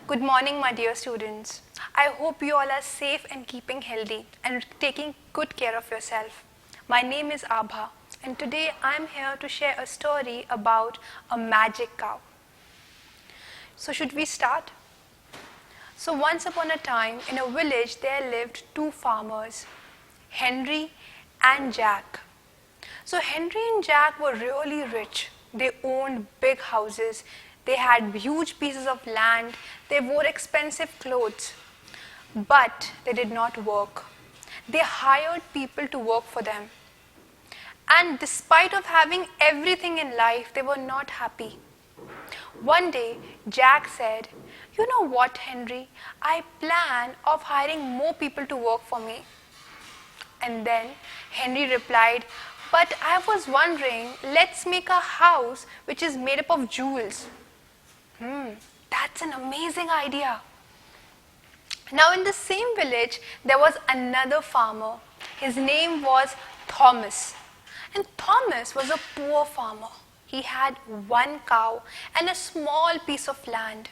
Good morning, my dear students. I hope you all are safe and keeping healthy and taking good care of yourself. My name is Abha, and today I'm here to share a story about a magic cow. So, should we start? So, once upon a time, in a village, there lived two farmers, Henry and Jack. So, Henry and Jack were really rich. They owned big houses, they had huge pieces of land, they wore expensive clothes. But they did not work. They hired people to work for them. And despite of having everything in life, they were not happy. One day, Jack said, "You know what, Henry? I plan of hiring more people to work for me." And then Henry replied, "But I was wondering, let's make a house which is made up of jewels." That's an amazing idea. Now, in the same village, there was another farmer. His name was Thomas. And Thomas was a poor farmer. He had one cow and a small piece of land.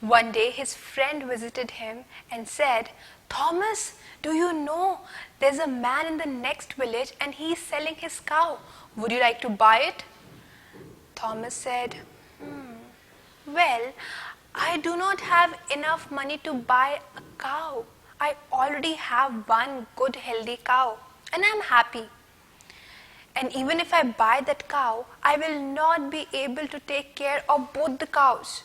One day, his friend visited him and said, "Thomas, do you know there's a man in the next village and he's selling his cow? Would you like to buy it?" Thomas said, "Well, I do not have enough money to buy a cow. I already have one good healthy cow and I'm happy. And even if I buy that cow, I will not be able to take care of both the cows."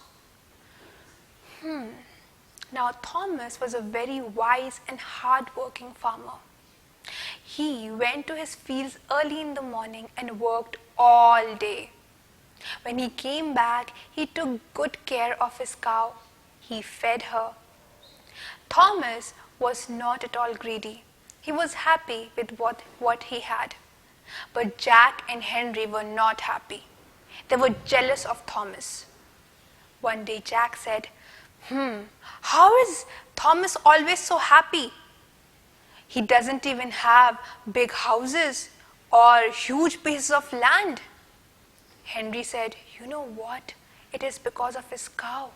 Now, Thomas was a very wise and hard-working farmer. He went to his fields early in the morning and worked all day. When he came back, he took good care of his cow. He fed her. Thomas was not at all greedy. He was happy with what he had. But Jack and Henry were not happy. They were jealous of Thomas. One day Jack said, "How is Thomas always so happy? He doesn't even have big houses or huge pieces of land." Henry said, "You know what? It is because of his cow.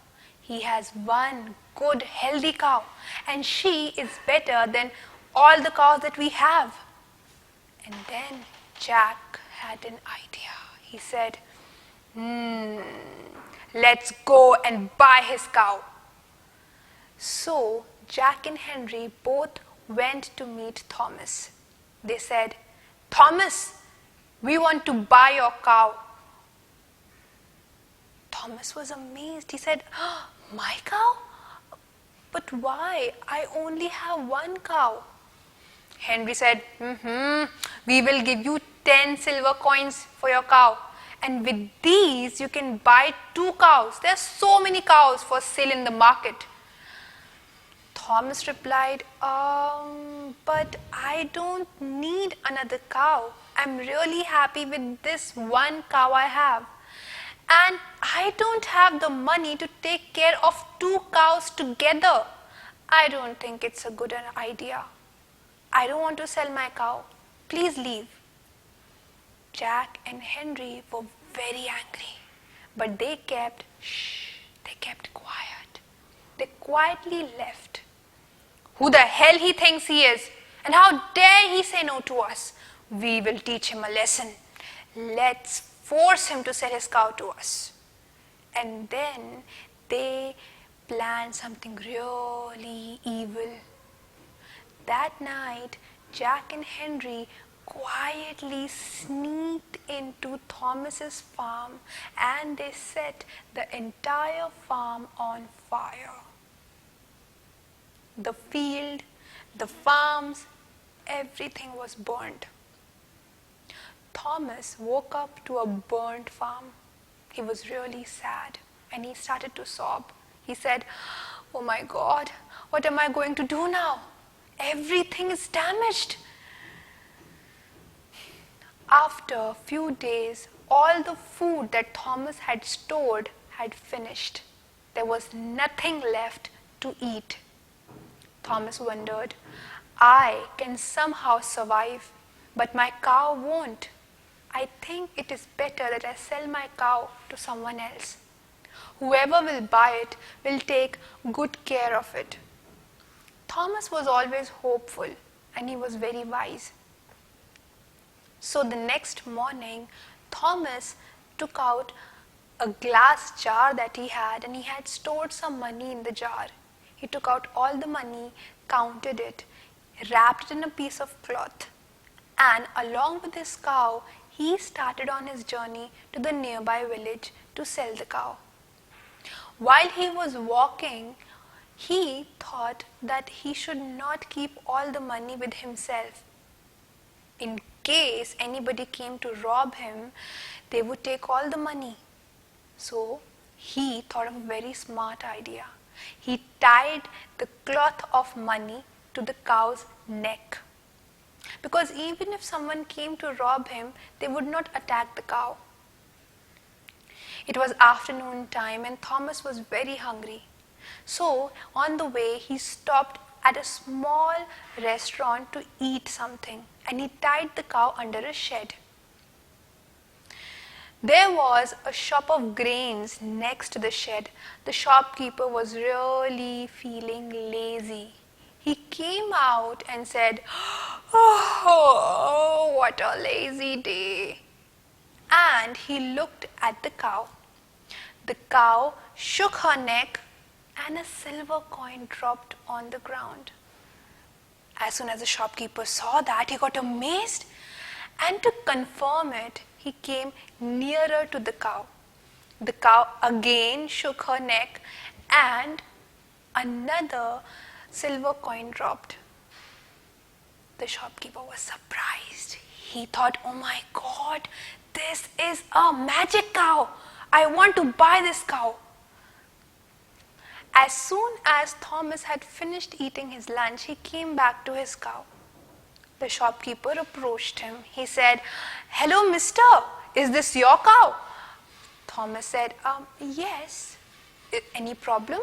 He has one good, healthy cow, and she is better than all the cows that we have." And then Jack had an idea. He said, "Let's go and buy his cow." So Jack and Henry both went to meet Thomas. They said, "Thomas, we want to buy your cow." Thomas was amazed. He said, "My cow? But why? I only have one cow." Henry said, "We will give you 10 silver coins for your cow. And with these, you can buy 2 cows. There are so many cows for sale in the market." Thomas replied, "But I don't need another cow. I'm really happy with this one cow I have. And I don't have the money to take care of 2 cows together. I don't think it's a good idea. I don't want to sell my cow. Please leave." Jack and Henry were very angry, but they kept quiet. They quietly left. "Who the hell he thinks he is? And how dare he say no to us? We will teach him a lesson. Let's force him to sell his cow to us." And then they planned something really evil. That night, Jack and Henry quietly sneaked into Thomas's farm and they set the entire farm on fire. The field, the farms, everything was burned. Thomas woke up to a burnt farm. He was really sad and he started to sob. He said, "Oh my God, what am I going to do now? Everything is damaged." After a few days, all the food that Thomas had stored had finished. There was nothing left to eat. Thomas wondered, "I can somehow survive, but my cow won't. I think it is better that I sell my cow to someone else." Whoever will buy it will take good care of it. Thomas was always hopeful and he was very wise. So the next morning, Thomas took out a glass jar that he had and he had stored some money in the jar. He took out all the money, counted it, wrapped it in a piece of cloth, and along with his cow, he started on his journey to the nearby village to sell the cow. While he was walking, he thought that he should not keep all the money with himself. In case anybody came to rob him, they would take all the money. So he thought of a very smart idea. He tied the cloth of money to the cow's neck. Because even if someone came to rob him, they would not attack the cow. It was afternoon time and Thomas was very hungry. So on the way, he stopped at a small restaurant to eat something and he tied the cow under a shed. There was a shop of grains next to the shed. The shopkeeper was really feeling lazy. He came out and said, "Oh, what a lazy day." And he looked at the cow. The cow shook her neck and a silver coin dropped on the ground. As soon as the shopkeeper saw that, he got amazed, and to confirm it, he came nearer to the cow. The cow again shook her neck and another silver coin dropped. The shopkeeper was surprised. He thought, "Oh my God, this is a magic cow. I want to buy this cow." As soon as Thomas had finished eating his lunch, he came back to his cow. The shopkeeper approached him. He said, "Hello, mister, is this your cow?" Thomas said, "Yes. Any problem?"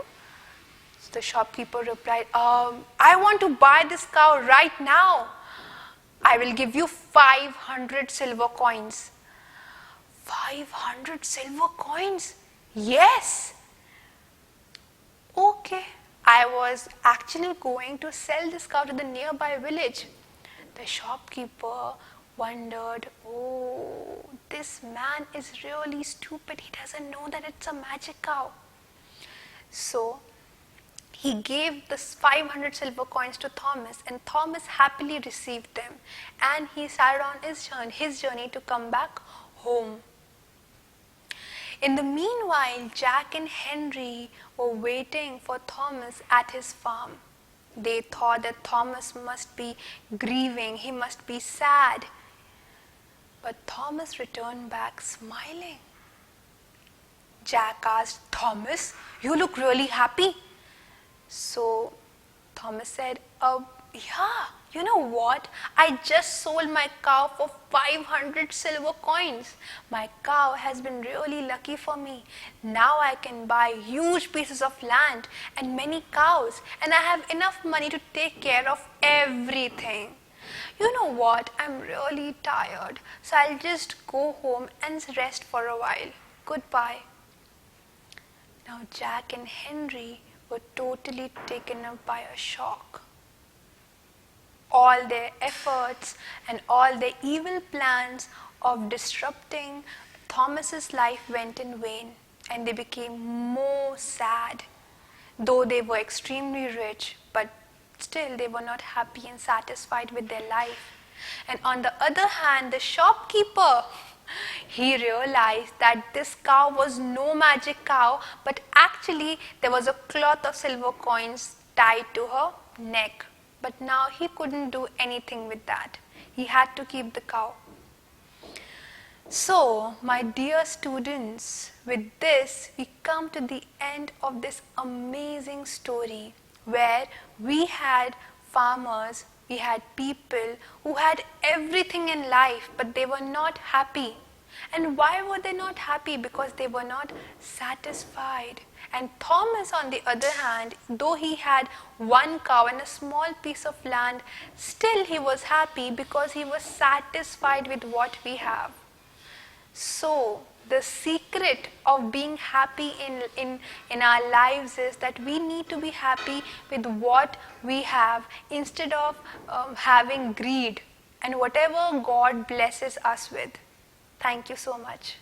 So the shopkeeper replied, "I want to buy this cow right now. I will give you 500 silver coins." 500 silver coins? Yes. Okay, I was actually going to sell this cow to the nearby village. The shopkeeper wondered, "Oh, this man is really stupid. He doesn't know that it's a magic cow." So he gave the 500 silver coins to Thomas, and Thomas happily received them, and he started on his journey to come back home. In the meanwhile, Jack and Henry were waiting for Thomas at his farm. They thought that Thomas must be grieving, he must be sad. But Thomas returned back smiling. Jack asked, "Thomas, you look really happy." So Thomas said, "Yeah, you know what? I just sold my cow for 500 silver coins. My cow has been really lucky for me. Now I can buy huge pieces of land and many cows, and I have enough money to take care of everything. You know what? I'm really tired, so I'll just go home and rest for a while. Goodbye." Now Jack and Henry were totally taken up by a shock. All their efforts and all their evil plans of disrupting Thomas's life went in vain, and they became more sad. Though they were extremely rich, but still they were not happy and satisfied with their life. And on the other hand, the shopkeeper, he realized that this cow was no magic cow, but actually there was a cloth of silver coins tied to her neck. But now he couldn't do anything with that. He had to keep the cow. So, my dear students, with this we come to the end of this amazing story where we had farmers, we had people who had everything in life, but they were not happy. And why were they not happy? Because they were not satisfied. And Thomas, on the other hand, though he had one cow and a small piece of land, still he was happy because he was satisfied with what we have. So, the secret of being happy in our lives is that we need to be happy with what we have instead of having greed and whatever God blesses us with. Thank you so much.